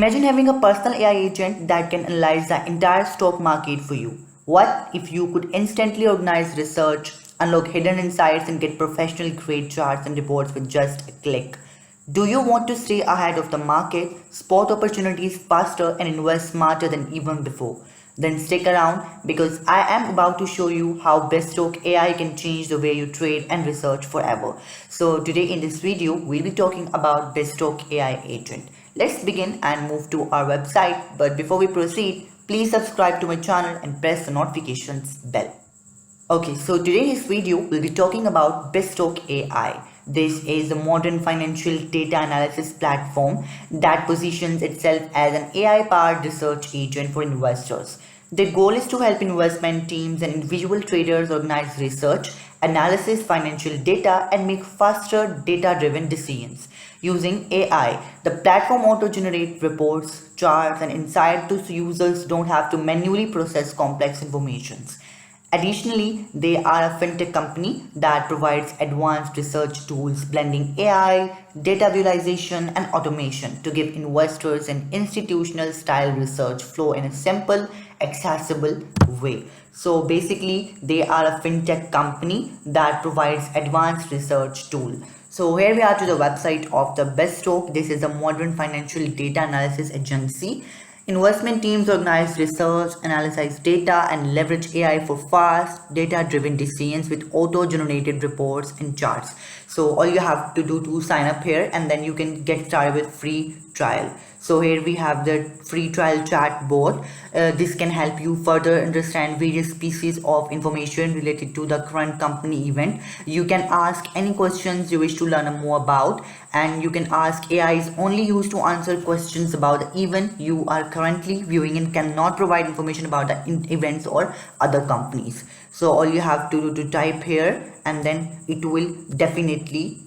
Imagine having a personal AI agent that can analyze the entire stock market for you. What if you could instantly organize research, unlock hidden insights, and get professional grade charts and reports with just a click? Do you want to stay ahead of the market, spot opportunities faster, and invest smarter than even before? Then stick around because I am about to show you how Bestok AI can change the way you trade and research forever. So today in this video, we'll be talking about Bestok AI agent. Let's begin and move to our website. But before we proceed, please subscribe to my channel and press the notifications bell. Okay, so today in this video, we'll be talking about Bestok AI. This is a modern financial data analysis platform that positions itself as an AI-powered research agent for investors. The goal is to help investment teams and individual traders organize research, analysis financial data, and make faster data-driven decisions. Using AI, the platform auto-generates reports, charts, and insights so users don't have to manually process complex informations. Additionally, they are a fintech company that provides advanced research tools blending AI, data visualization, and automation to give investors an institutional style research flow in a simple, accessible way. So basically, they are a fintech company that provides advanced research tool. So here we are to the website of the Bestok. This is a modern financial data analysis agency. Investment teams organize research, analyze data, and leverage AI for fast, data-driven decisions with auto-generated reports and charts. So all you have to do to sign up here, and then you can get started with free trial. So here we have the free trial chat bot. This can help you further understand various pieces of information related to the current company event. You can ask any questions you wish to learn more about, and you can ask. AI is only used to answer questions about the event you are currently viewing and cannot provide information about the events or other companies. So all you have to do to type here, and then it will definitely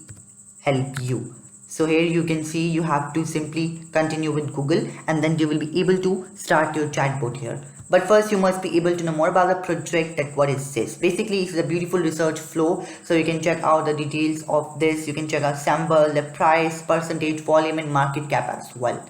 help you. So here you can see you have to simply continue with Google, and then you will be able to start your chatbot here. But first you must be able to know more about the project, that what is this. Basically it's a beautiful research flow, so you can check out the details of this. You can check out sample, the price, percentage, volume, and market cap as well.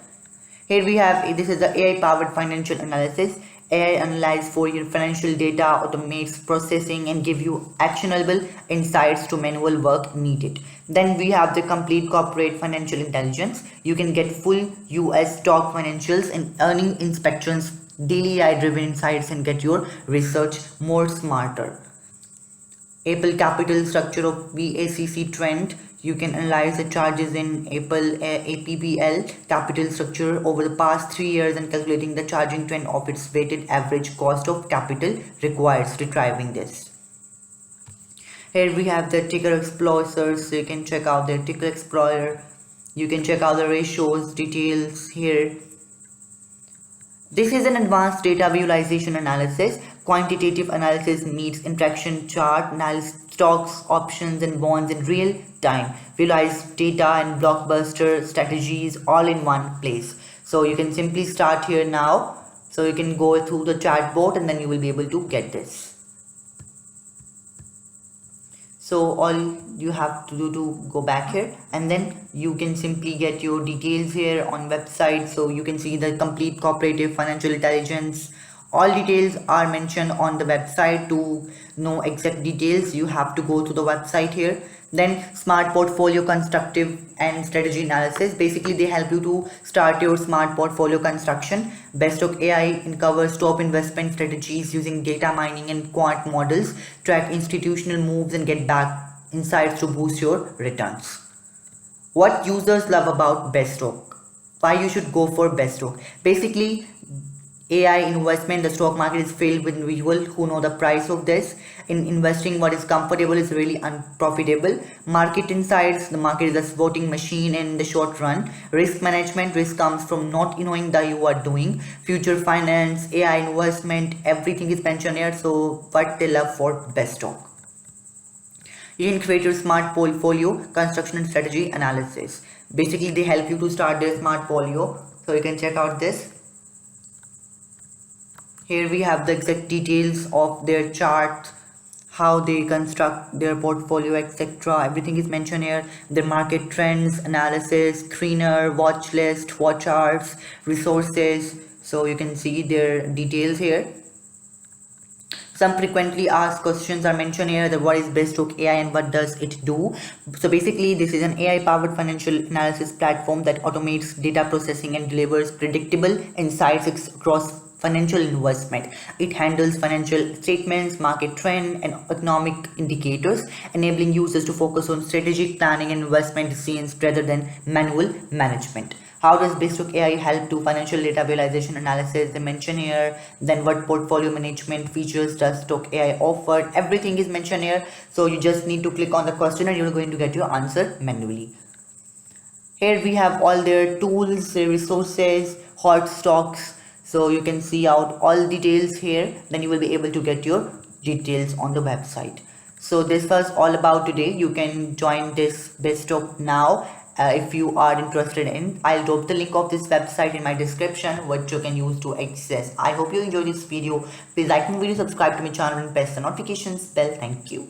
Here we have, this is the AI powered financial analysis. AI analyze for your financial data, automates processing, and give you actionable insights to manual work needed. Then we have the complete corporate financial intelligence. You can get full US stock financials and earning inspections, daily AI driven insights, and get your research more smarter. Apple capital structure of VACC trend. You can analyze the charges in Apple APPL capital structure over the past 3 years and calculating the charging trend of its weighted average cost of capital required, retrieving this. Here we have the ticker explorer, so you can check out the ticker explorer. You can check out the ratios, details here. This is an advanced data visualization analysis. Quantitative analysis needs interaction chart, analyze stocks, options, and bonds in real time. Visualize data and blockbuster strategies all in one place. So you can simply start here now. So you can go through the chatbot, and then you will be able to get this. So all you have to do to go back here, and then you can simply get your details here on website. So you can see the complete cooperative financial intelligence. All details are mentioned on the website. To know exact details, you have to go to the website here. Then smart portfolio constructive and strategy analysis. Basically they help you to start your smart portfolio construction. Bestok AI covers top investment strategies using data mining and quant models, track institutional moves, and get back insights to boost your returns. What users love about Bestok, why you should go for Bestok. Basically AI investment, the stock market is filled with individuals who know the price of this. In investing, what is comfortable is really unprofitable. Market insights, the market is a voting machine in the short run. Risk management, risk comes from not knowing that you are doing. Future finance, AI investment, everything is mentioned here. So what they love for Bestok. You can create your smart portfolio construction and strategy analysis. Basically they help you to start their smart portfolio. So you can check out this. Here we have the exact details of their chart, how they construct their portfolio, etc. Everything is mentioned here. Their market trends, analysis, screener, watch list, watch charts, resources. So you can see their details here. Some frequently asked questions are mentioned here, that what is Beststroke AI and what does it do. So basically this is an AI powered financial analysis platform that automates data processing and delivers predictable insights across financial investment. It handles financial statements, market trend and economic indicators, enabling users to focus on strategic planning and investment decisions rather than manual management. How does Beststroke AI help to financial data visualization analysis? They mention here. Then what portfolio management features does Stoke AI offer? Everything is mentioned here. So you just need to click on the question and you're going to get your answer manually. Here we have all their tools, their resources, hot stocks. So you can see out all details here. Then you will be able to get your details on the website. So this was all about today. You can join this Beststroke now if you are interested in. I'll drop the link of this website in my description, which you can use to access. I hope you enjoyed this video. Please like my video, subscribe to my channel and press the notifications bell. Thank you.